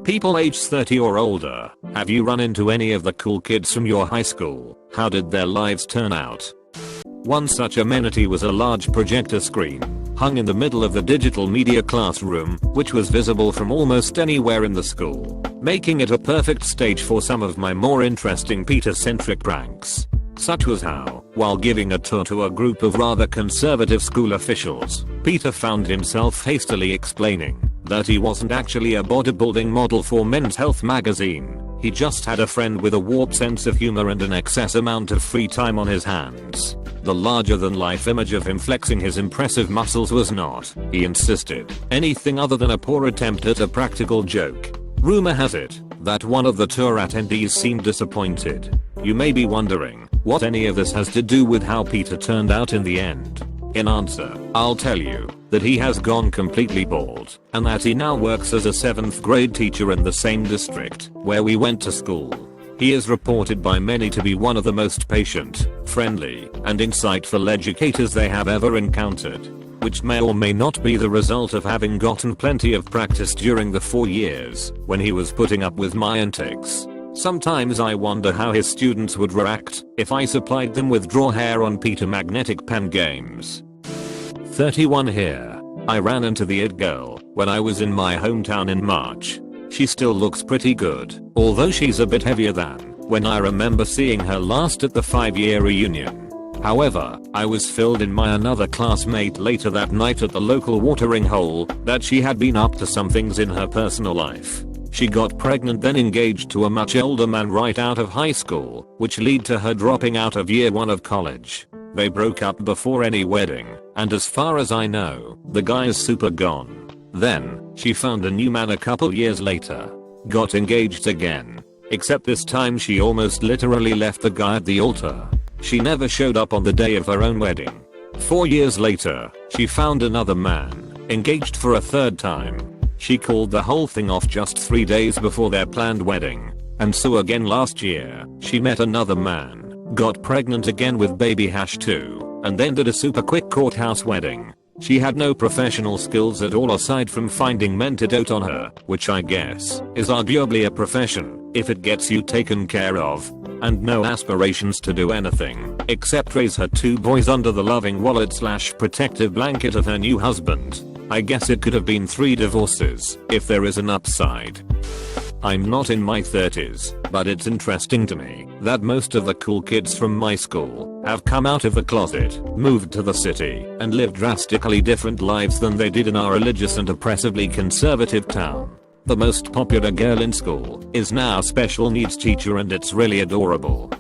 People aged 30 or older, have you run into any of the cool kids from your high school? How did their lives turn out? One such amenity was a large projector screen, hung in the middle of the digital media classroom, which was visible from almost anywhere in the school, making it a perfect stage for some of my more interesting Peter-centric pranks. Such was how, while giving a tour to a group of rather conservative school officials, Peter found himself hastily explaining that he wasn't actually a bodybuilding model for Men's Health magazine. He just had a friend with a warped sense of humor and an excess amount of free time on his hands. The larger-than-life image of him flexing his impressive muscles was not, he insisted, anything other than a poor attempt at a practical joke. Rumor has it that one of the tour attendees seemed disappointed. You may be wondering what any of this has to do with how Peter turned out in the end. In answer, I'll tell you that he has gone completely bald and that he now works as a 7th grade teacher in the same district where we went to school. He is reported by many to be one of the most patient, friendly, and insightful educators they have ever encountered, which may or may not be the result of having gotten plenty of practice during the 4 years when he was putting up with my antics. Sometimes I wonder how his students would react if I supplied them with draw hair on Peter magnetic pen games. 31 here. I ran into the it girl when I was in my hometown in March. She still looks pretty good, although she's a bit heavier than when I remember seeing her last at the 5-year reunion. However, I was filled in by another classmate later that night at the local watering hole that she had been up to some things in her personal life. She got pregnant then engaged to a much older man right out of high school, which led to her dropping out of year 1 of college. They broke up before any wedding, and as far as I know, the guy is super gone. Then, she found a new man a couple years later. Got engaged again. Except this time she almost literally left the guy at the altar. She never showed up on the day of her own wedding. 4 years later, she found another man, engaged for a 3rd time. She called the whole thing off just 3 days before their planned wedding. And so again last year, she met another man, got pregnant again with baby #2, and then did a super quick courthouse wedding. She had no professional skills at all aside from finding men to dote on her, which I guess is arguably a profession if it gets you taken care of, and no aspirations to do anything except raise her 2 boys under the loving wallet/protective blanket of her new husband. I guess it could have been 3 divorces if there is an upside. I'm not in my 30s, but it's interesting to me that most of the cool kids from my school have come out of the closet, moved to the city, and lived drastically different lives than they did in our religious and oppressively conservative town. The most popular girl in school is now a special needs teacher and it's really adorable.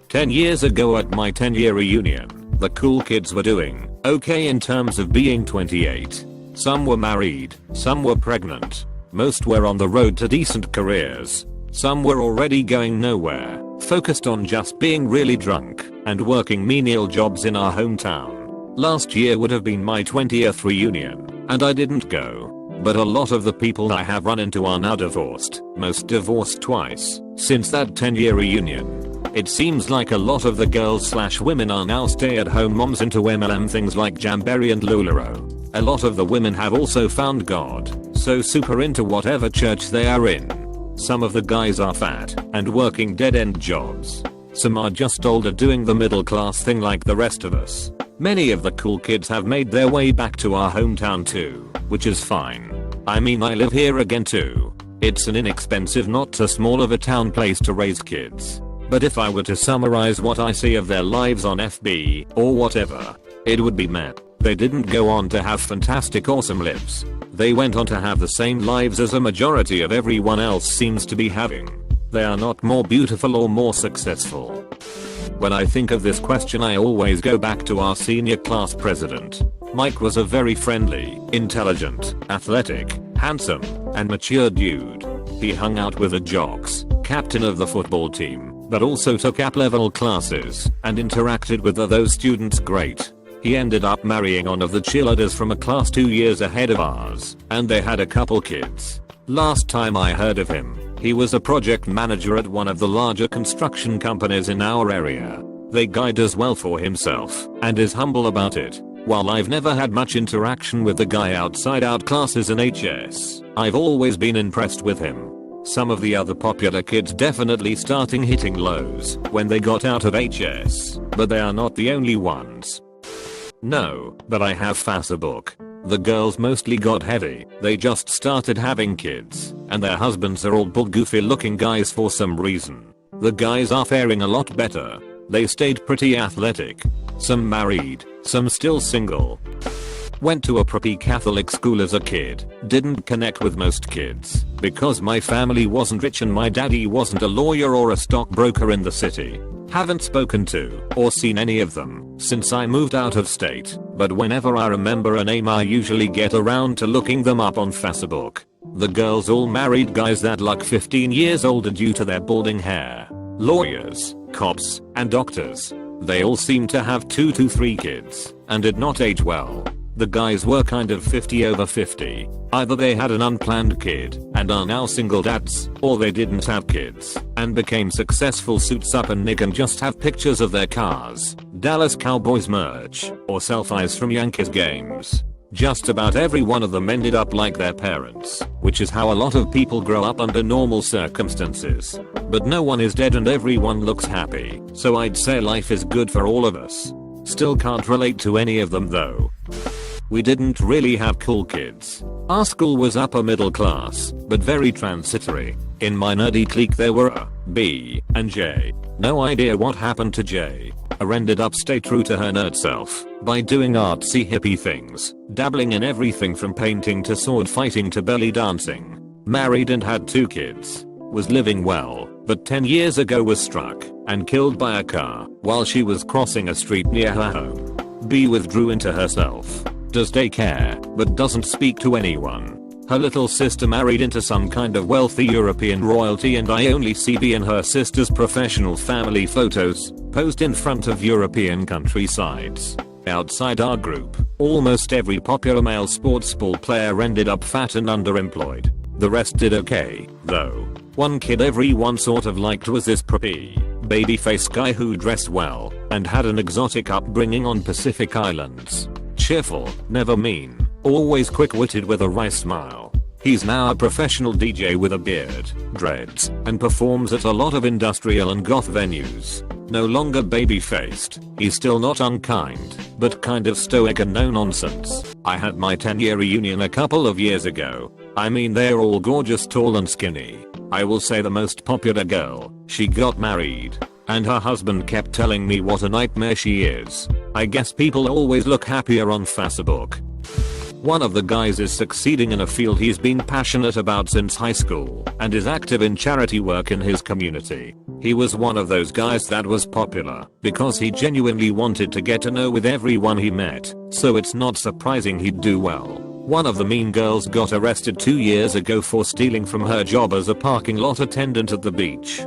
10 years ago at my 10-year reunion, the cool kids were doing okay in terms of being 28. Some were married, some were pregnant, most were on the road to decent careers, some were already going nowhere, focused on just being really drunk and working menial jobs in our hometown. Last year would have been my 20th reunion, and I didn't go. But a lot of the people I have run into are now divorced, most divorced twice, since that 10-year reunion. It seems like a lot of the girls/women are now stay-at-home moms into MLM things like Jamberry and Lularo. A lot of the women have also found God, so super into whatever church they are in. Some of the guys are fat and working dead-end jobs. Some are just older doing the middle class thing like the rest of us. Many of the cool kids have made their way back to our hometown too, which is fine. I mean I live here again too. It's an inexpensive not too small of a town place to raise kids. But if I were to summarize what I see of their lives on FB or whatever, it would be meh. They didn't go on to have fantastic awesome lives. They went on to have the same lives as a majority of everyone else seems to be having. They are not more beautiful or more successful. When I think of this question I always go back to our senior class president. Mike was a very friendly, intelligent, athletic, handsome, and mature dude. He hung out with the jocks, captain of the football team, but also took up-level classes and interacted with those students great. He ended up marrying one of the cheerleaders from a class 2 years ahead of ours, and they had a couple kids. Last time I heard of him, he was a project manager at one of the larger construction companies in our area. The guy does well for himself and is humble about it. While I've never had much interaction with the guy outside art classes in HS, I've always been impressed with him. Some of the other popular kids definitely starting hitting lows when they got out of HS, but they are not the only ones. No, but I have Facebook. The girls mostly got heavy, they just started having kids, and their husbands are all bald goofy looking guys for some reason. The guys are faring a lot better. They stayed pretty athletic. Some married, some still single. Went to a preppy Catholic school as a kid, didn't connect with most kids, because my family wasn't rich and my daddy wasn't a lawyer or a stockbroker in the city. Haven't spoken to, or seen any of them, since I moved out of state, but whenever I remember a name I usually get around to looking them up on Facebook. The girls all married guys that look 15 years older due to their balding hair. Lawyers, cops, and doctors. They all seem to have 2 to 3 kids, and did not age well. The guys were kind of 50 over 50. Either they had an unplanned kid and are now single dads, or they didn't have kids and became successful suits up and nick and just have pictures of their cars, Dallas Cowboys merch, or selfies from Yankees games. Just about every one of them ended up like their parents, which is how a lot of people grow up under normal circumstances. But no one is dead and everyone looks happy, so I'd say life is good for all of us. Still can't relate to any of them though. We didn't really have cool kids. Our school was upper middle class, but very transitory. In my nerdy clique there were A, B, and J. No idea what happened to J. A ended up stay true to her nerd self by doing artsy hippie things, dabbling in everything from painting to sword fighting to belly dancing. Married and had 2 kids. Was living well, but 10 years ago was struck and killed by a car while she was crossing a street near her home. B withdrew into herself. Does daycare, but doesn't speak to anyone. Her little sister married into some kind of wealthy European royalty and I only see B and her sister's professional family photos posed in front of European countrysides. Outside our group, almost every popular male sports ball player ended up fat and underemployed. The rest did okay, though. One kid everyone sort of liked was this preppy, babyface guy who dressed well and had an exotic upbringing on Pacific Islands. Cheerful, never mean, always quick-witted with a wry smile. He's now a professional DJ with a beard, dreads, and performs at a lot of industrial and goth venues. No longer baby-faced, he's still not unkind, but kind of stoic and no nonsense. I had my 10-year reunion a couple of years ago. I mean they're all gorgeous, tall and skinny. I will say the most popular girl, she got married. And her husband kept telling me what a nightmare she is. I guess people always look happier on Facebook. One of the guys is succeeding in a field he's been passionate about since high school and is active in charity work in his community. He was one of those guys that was popular because he genuinely wanted to get to know with everyone he met, so it's not surprising he'd do well. One of the mean girls got arrested 2 years ago for stealing from her job as a parking lot attendant at the beach.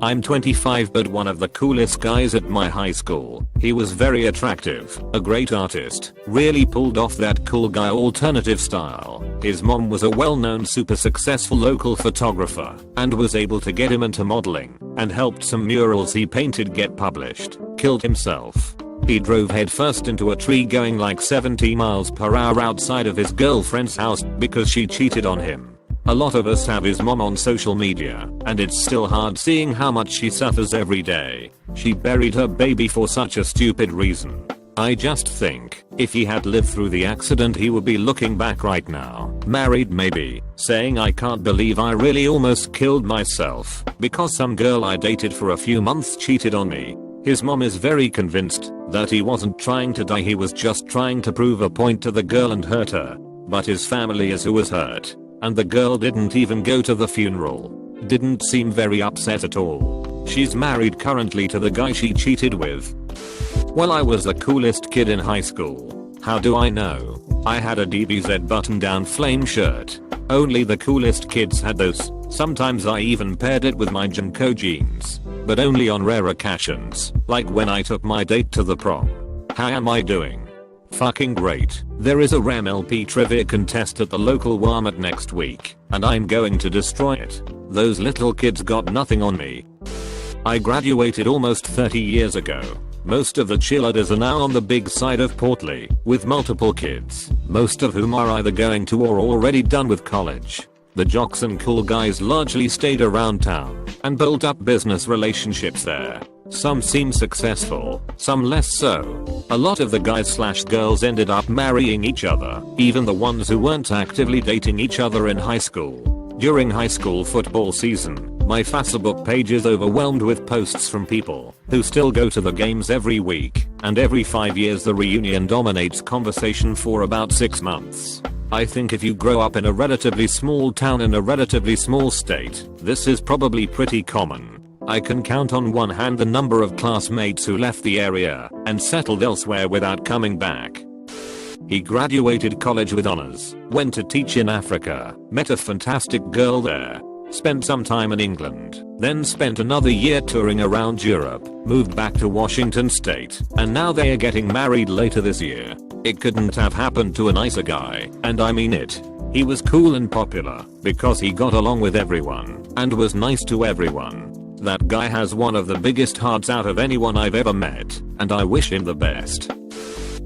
I'm 25 but one of the coolest guys at my high school. He was very attractive, a great artist, really pulled off that cool guy alternative style. His mom was a well-known super successful local photographer and was able to get him into modeling and helped some murals he painted get published. Killed himself. He drove headfirst into a tree going like 70 miles per hour outside of his girlfriend's house because she cheated on him. A lot of us have his mom on social media, and it's still hard seeing how much she suffers every day. She buried her baby for such a stupid reason. I just think, if he had lived through the accident he would be looking back right now, married maybe, saying I can't believe I really almost killed myself, because some girl I dated for a few months cheated on me. His mom is very convinced that he wasn't trying to die, he was just trying to prove a point to the girl and hurt her. But his family is who was hurt. And the girl didn't even go to the funeral. Didn't seem very upset at all. She's married currently to the guy she cheated with. Well, I was the coolest kid in high school. How do I know? I had a DBZ button-down flame shirt. Only the coolest kids had those. Sometimes I even paired it with my Junko jeans. But only on rare occasions, like when I took my date to the prom. How am I doing? Fucking great. There is a RMLP trivia contest at the local Walmart next week, and I'm going to destroy it. Those little kids got nothing on me. I graduated almost 30 years ago. Most of the cheerleaders are now on the big side of portly, with multiple kids, most of whom are either going to or already done with college. The jocks and cool guys largely stayed around town and built up business relationships there. Some seem successful, some less so. A lot of the guys/girls ended up marrying each other, even the ones who weren't actively dating each other in high school. During high school football season, my Facebook page is overwhelmed with posts from people who still go to the games every week, and every 5 years the reunion dominates conversation for about 6 months. I think if you grow up in a relatively small town in a relatively small state, this is probably pretty common. I can count on one hand the number of classmates who left the area and settled elsewhere without coming back. He graduated college with honors, went to teach in Africa, met a fantastic girl there, spent some time in England, then spent another year touring around Europe, moved back to Washington State, and now they are getting married later this year. It couldn't have happened to a nicer guy, and I mean it. He was cool and popular because he got along with everyone and was nice to everyone. That guy has one of the biggest hearts out of anyone I've ever met, and I wish him the best.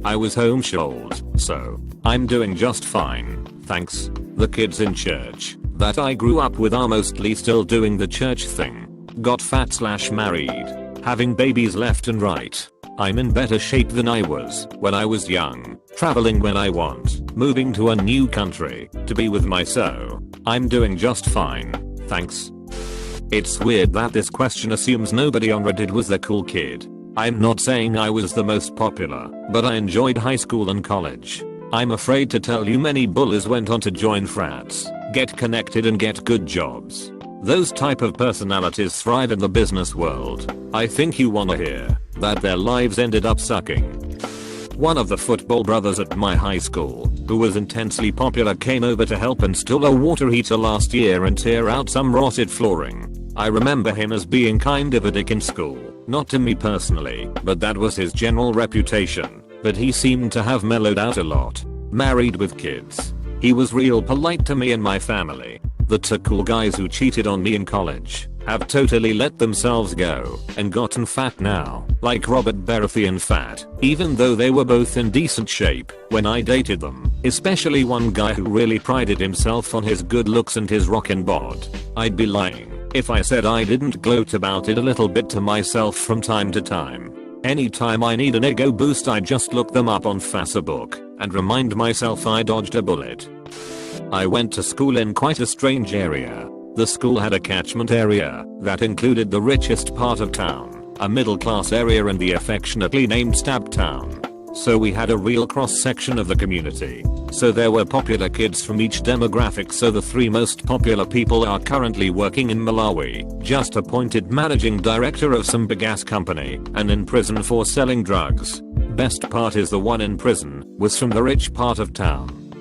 I was homeschooled, so I'm doing just fine, thanks. The kids in church that I grew up with are mostly still doing the church thing. Got fat/married, having babies left and right. I'm in better shape than I was when I was young, traveling when I want, moving to a new country to be with my so. I'm doing just fine, thanks. It's weird that this question assumes nobody on Reddit was the cool kid. I'm not saying I was the most popular, but I enjoyed high school and college. I'm afraid to tell you many bullies went on to join frats, get connected and get good jobs. Those type of personalities thrive in the business world. I think you wanna hear that their lives ended up sucking. One of the football brothers at my high school, who was intensely popular, came over to help install a water heater last year and tear out some rotted flooring. I remember him as being kind of a dick in school, not to me personally, but that was his general reputation. But he seemed to have mellowed out a lot. Married with kids. He was real polite to me and my family. The two cool guys who cheated on me in college have totally let themselves go and gotten fat now, like Robert Baratheon fat, even though they were both in decent shape when I dated them, especially one guy who really prided himself on his good looks and his rockin' bod. I'd be lying if I said I didn't gloat about it a little bit to myself from time to time. Anytime I need an ego boost, I just look them up on Facebook and remind myself I dodged a bullet. I went to school in quite a strange area. The school had a catchment area that included the richest part of town, a middle class area and the affectionately named Stab Town. So we had a real cross section of the community. So there were popular kids from each demographic. So the 3 most popular people are currently working in Malawi, just appointed managing director of some big ass company, and in prison for selling drugs. Best part is the one in prison was from the rich part of town.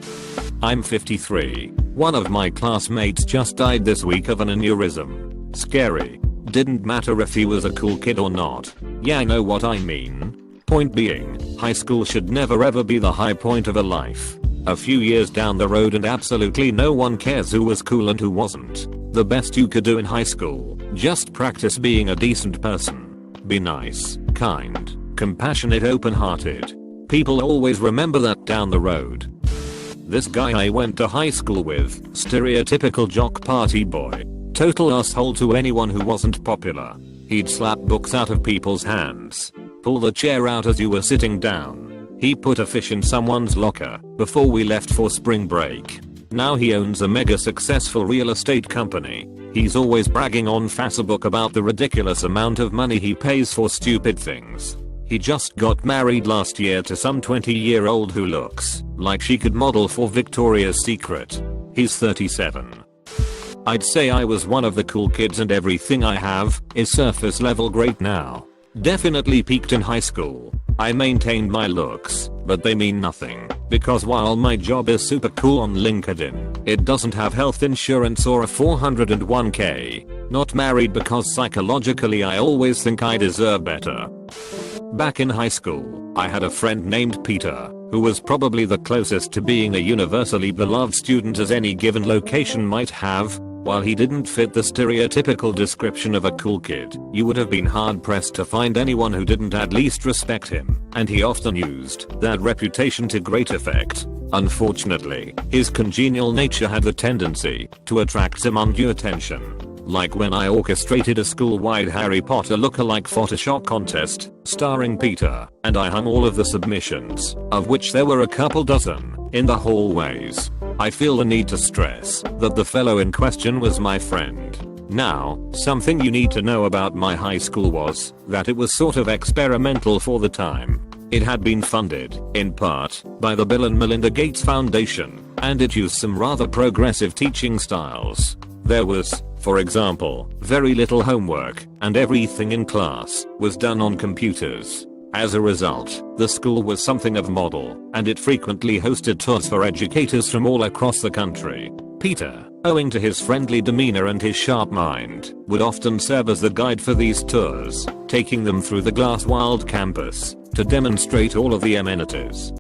I'm 53. One of my classmates just died this week of an aneurysm. Scary. Didn't matter if he was a cool kid or not. Yeah, I know what I mean. Point being, high school should never ever be the high point of a life. A few years down the road and absolutely no one cares who was cool and who wasn't. The best you could do in high school, just practice being a decent person. Be nice, kind, compassionate, open-hearted. People always remember that down the road. This guy I went to high school with, stereotypical jock party boy. Total asshole to anyone who wasn't popular. He'd slap books out of people's hands. Pull the chair out as you were sitting down. He put a fish in someone's locker before we left for spring break. Now he owns a mega successful real estate company. He's always bragging on Facebook about the ridiculous amount of money he pays for stupid things. He just got married last year to some 20-year-old who looks like she could model for Victoria's Secret. He's 37. I'd say I was one of the cool kids and everything I have is surface level great now. Definitely peaked in high school. I maintained my looks, but they mean nothing, because while my job is super cool on LinkedIn, it doesn't have health insurance or a 401k. Not married because psychologically I always think I deserve better. Back in high school, I had a friend named Peter, who was probably the closest to being a universally beloved student as any given location might have. While he didn't fit the stereotypical description of a cool kid, you would have been hard pressed to find anyone who didn't at least respect him, and he often used that reputation to great effect. Unfortunately, his congenial nature had the tendency to attract some undue attention. Like when I orchestrated a school-wide Harry Potter look-alike Photoshop contest, starring Peter, and I hung all of the submissions, of which there were a couple dozen, in the hallways. I feel the need to stress that the fellow in question was my friend. Now, something you need to know about my high school was that it was sort of experimental for the time. It had been funded, in part, by the Bill and Melinda Gates Foundation, and it used some rather progressive teaching styles. There was, for example, very little homework, and everything in class was done on computers. As a result, the school was something of a model, and it frequently hosted tours for educators from all across the country. Peter, owing to his friendly demeanor and his sharp mind, would often serve as the guide for these tours, taking them through the glass-walled campus to demonstrate all of the amenities.